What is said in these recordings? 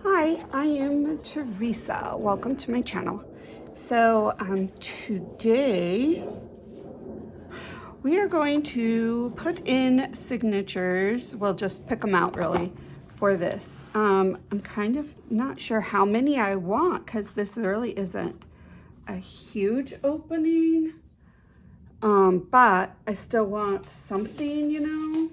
Hi, I am Teresa. Welcome to my channel. So today we are going to put in signatures. We'll just pick them out really for this. I'm kind of not sure how many I want because this really isn't a huge opening. But I still want something, you know.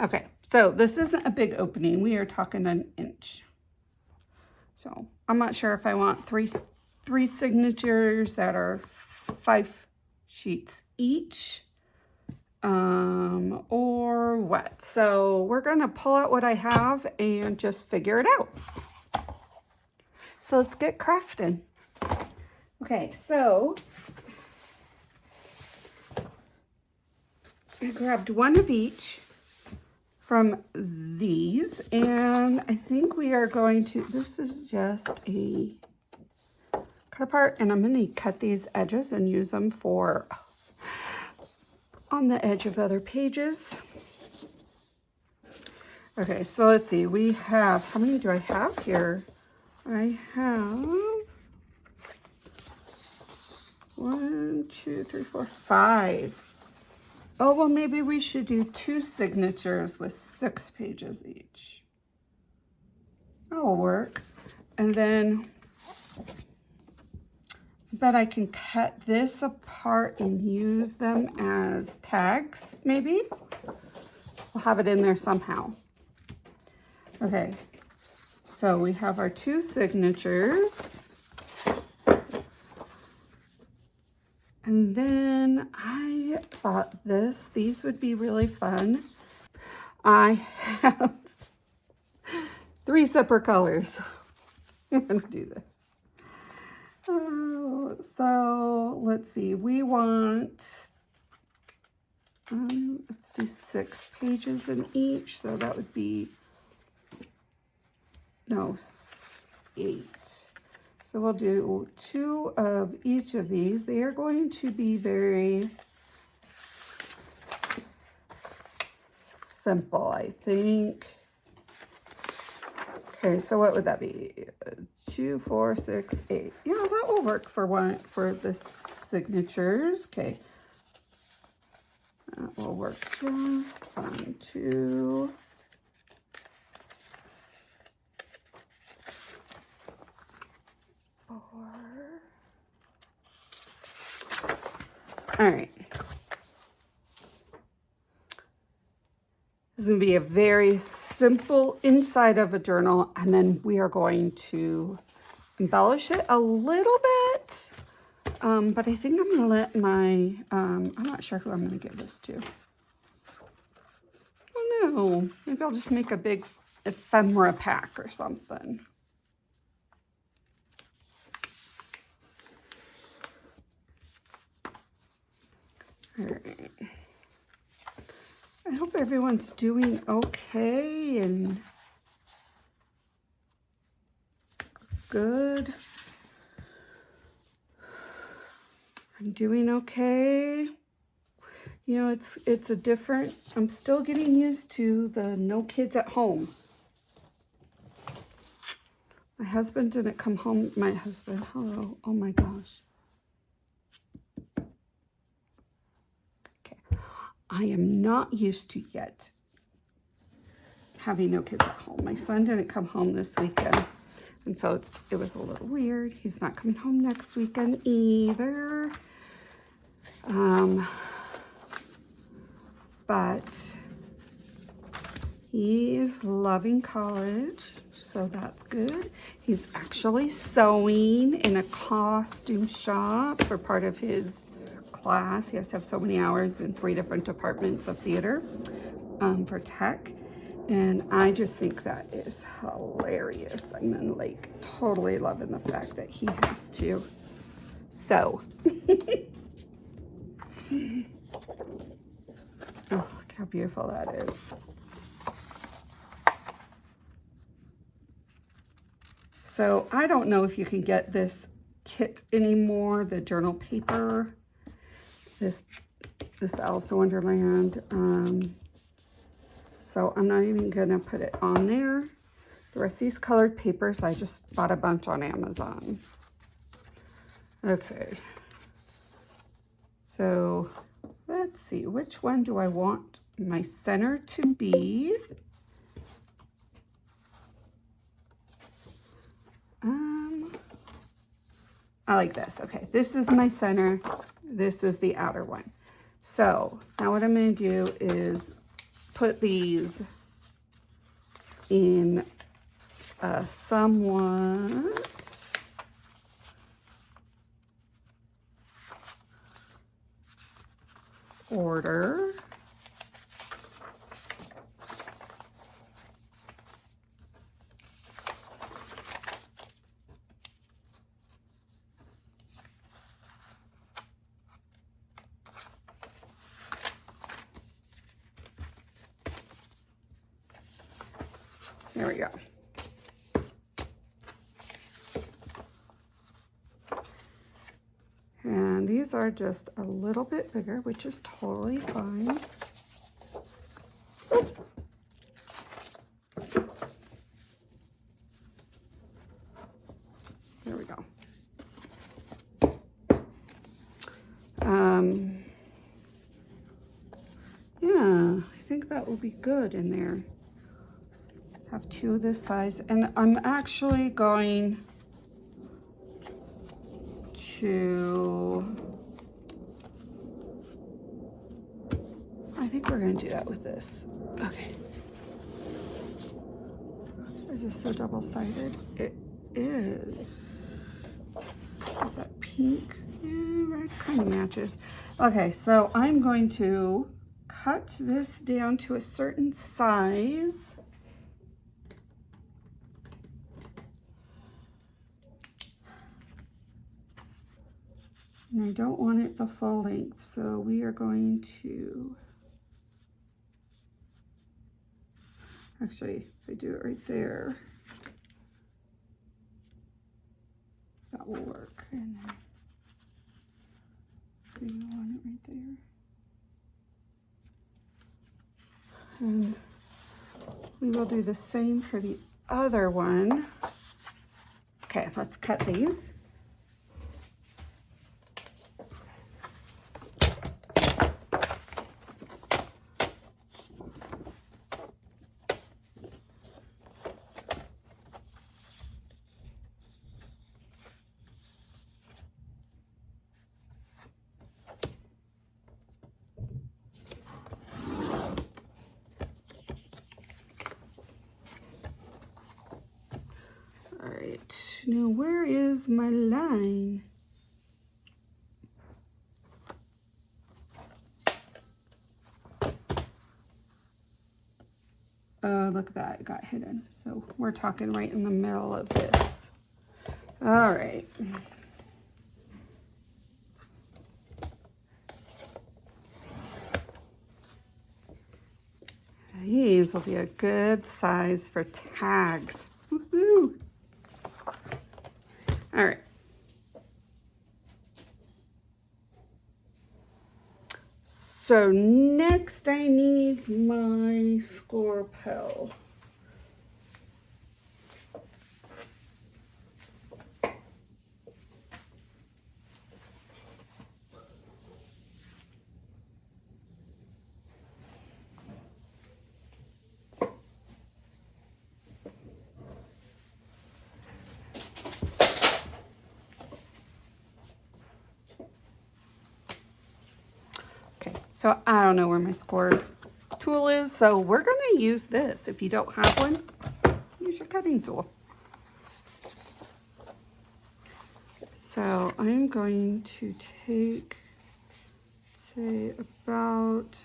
Okay, so this isn't a big opening. We are talking an inch. So I'm not sure if I want three signatures that are 5 sheets each, or what. So we're gonna pull out what I have and just figure it out. So let's get crafting. Okay, so I grabbed one of each from these, and I think we are going to, this is just a cut apart, and I'm going to cut these edges and use them for on the edge of other pages. Okay, so let's see, we have, how many do I have here? I have 1, 2, 3, 4, 5. Oh, well, maybe we should do 2 signatures with 6 pages each. That will work. And then I bet I can cut this apart and use them as tags, maybe. We'll have it in there somehow. Okay, so we have our 2 signatures. And then I thought these would be really fun. I have 3 separate colors. I'm gonna do this. So let's see, we want, let's do 6 pages in each. So that would be, no, 8. So we'll do 2 of each of these. They are going to be very simple, I think. Okay, so what would that be? 2, 4, 6, 8. Yeah, that will work for the signatures. Okay, that will work just fine. 2. All right. This is going to be a very simple inside of a journal, and then we are going to embellish it a little bit. But I think I'm going to let my, I'm not sure who I'm going to give this to. Oh no, maybe I'll just make a big ephemera pack or something. All right. I hope everyone's doing okay and good. I'm doing okay. You know, it's a different, I'm still getting used to the no kids at home. My husband didn't come home. My husband, hello, oh my gosh. I am not used to yet having no kids at home. My son didn't come home this weekend, and so it was a little weird. He's not coming home next weekend either. But he's loving college, so that's good. He's actually sewing in a costume shop for part of his class. He has to have so many hours in 3 different departments of theater for tech, and I just think that is hilarious. I'm like totally loving the fact that he has to sew. Oh, look how beautiful that is. So I don't know if you can get this kit anymore, the journal paper, this Alice in Wonderland. So I'm not even gonna put it on there. The rest of these colored papers, I just bought a bunch on Amazon. Okay. So let's see, which one do I want my center to be? I like this. Okay, this is my center. This is the outer one. So now what I'm going to do is put these in a somewhat order. There we go. And these are just a little bit bigger, which is totally fine. There we go. Yeah, I think that will be good in there. Have two of this size, and I'm actually going to, I think we're going to do that with this. Okay. Is this so double-sided? It is. Is that pink? Yeah, red kind of matches. Okay, so I'm going to cut this down to a certain size. And I don't want it the full length, so we are going to, actually, if I do it right there, that will work. And then, so you want it right there. And we will do the same for the other one. Okay, let's cut these. All right, now where is my line? Look at that, it got hidden. So we're talking right in the middle of this. All right. These will be a good size for tags. Woohoo! All right. So next I need my Scorpel. So I don't know where my score tool is, so we're going to use this. If you don't have one, use your cutting tool. So I'm going to take, say, about,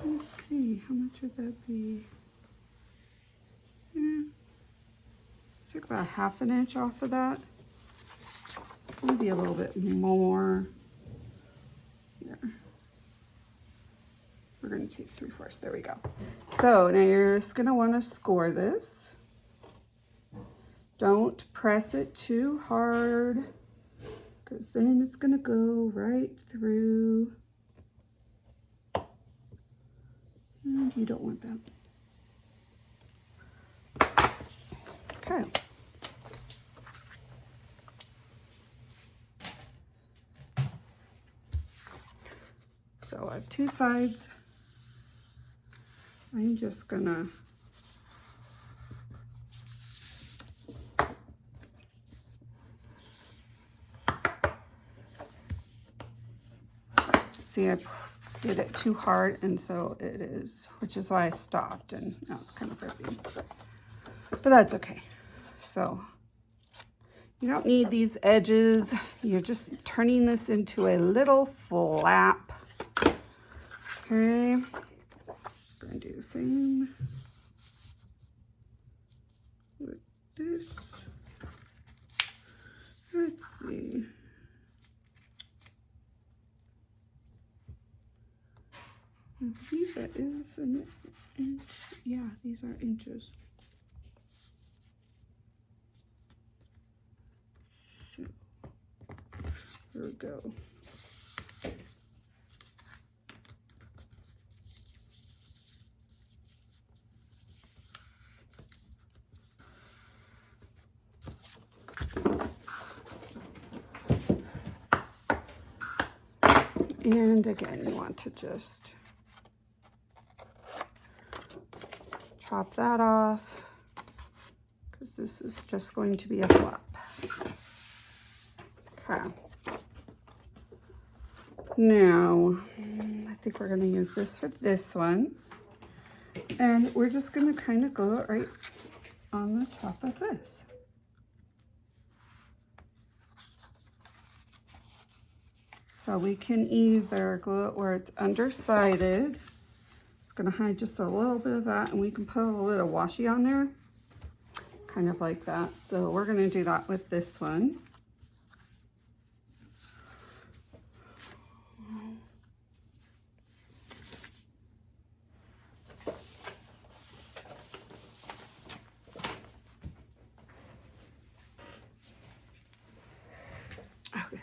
let's see, how much would that be? Take about 1/2 inch off of that. Maybe a little bit more. Here. We're going to take 3/4. There we go. So now you're just going to want to score this. Don't press it too hard, because then it's going to go right through. And you don't want that. Okay. So I have two sides. I'm just gonna see, I did it too hard, and so it is, which is why I stopped, and now it's kind of ripping. But that's okay. So you don't need these edges. You're just turning this into a little flap. Okay. I'm gonna do the same with this. Let's see. I believe that is an inch. Yeah, these are inches. So, here we go. And again, you want to just chop that off, because this is just going to be a flap. Okay. Now, I think we're going to use this for this one. And we're just going to kind of glue it right on the top of this. So we can either glue it where it's undersided. It's going to hide just a little bit of that, and we can put a little bit of washi on there, kind of like that. So we're going to do that with this one. Okay.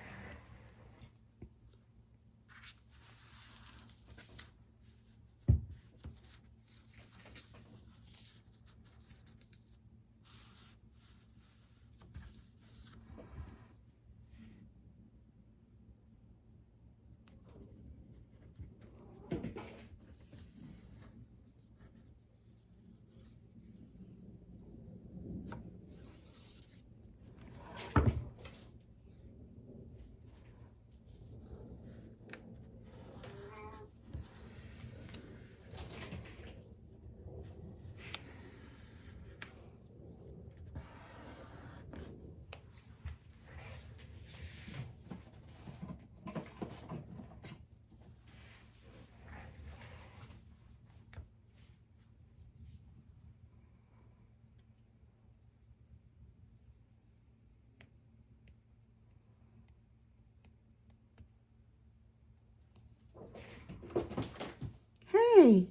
Hey.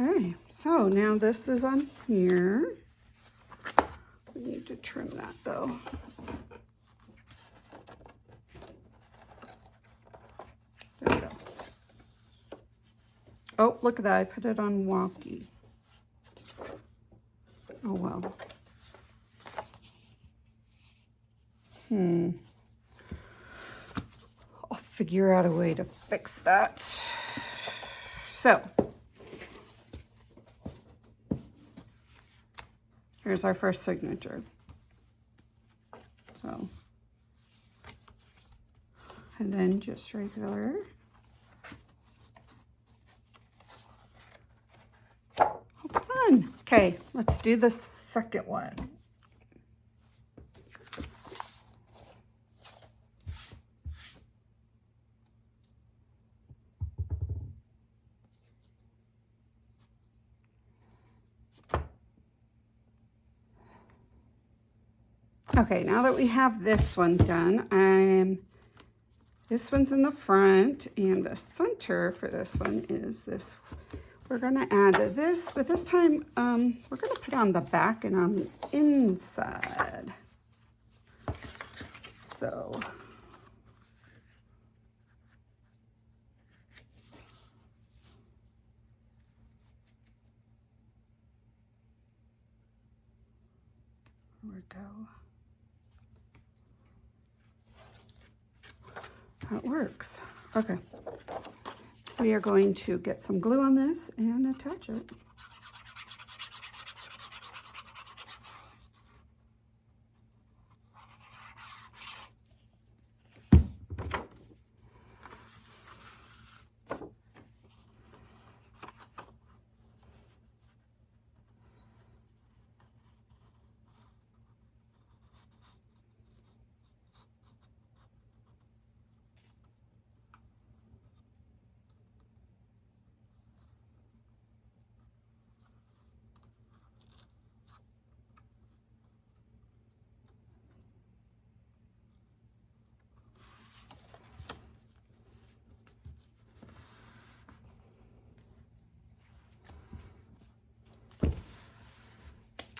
Okay, so now this is on here. We need to trim that though. There we go. Oh, look at that, I put it on wonky. Oh well. I'll figure out a way to fix that. So, here's our first signature. So, and then just regular. Oh, fun. Okay, let's do the second one. Okay, now that we have this one done, this one's in the front, and the center for this one is this. We're gonna add this, but this time we're gonna put on the back and on the inside. So there we go. That works. Okay. We are going to get some glue on this and attach it.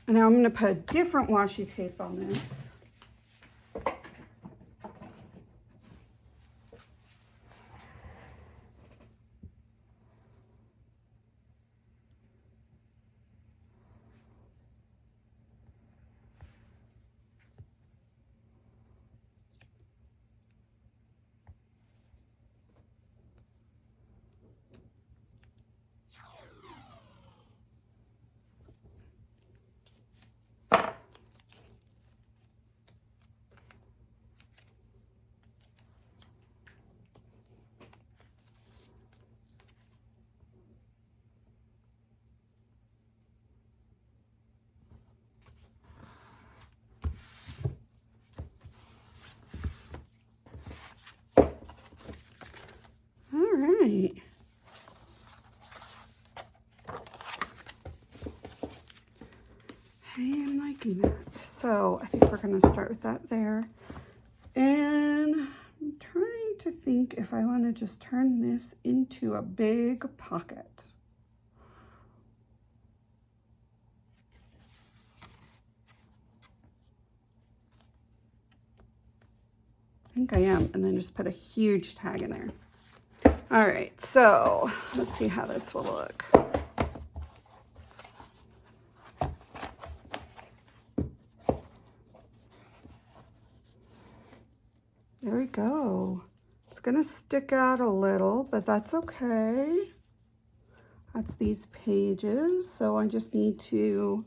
And now I'm going to put a different washi tape on this. Right. I am liking that. So I think we're going to start with that there. And I'm trying to think if I want to just turn this into a big pocket. I think I am. And then just put a huge tag in there. All right, so let's see how this will look. There we go. It's gonna stick out a little, but that's okay. That's these pages, so I just need to,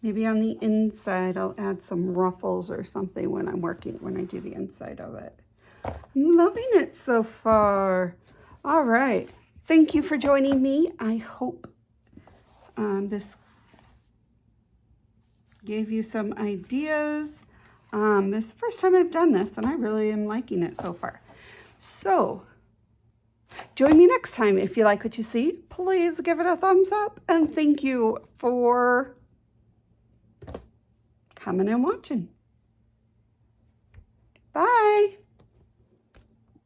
maybe on the inside, I'll add some ruffles or something when I do the inside of it. I'm loving it so far. All right. Thank you for joining me. I hope this gave you some ideas. This is the first time I've done this, and I really am liking it so far. So join me next time. If you like what you see, please give it a thumbs up. And thank you for coming and watching.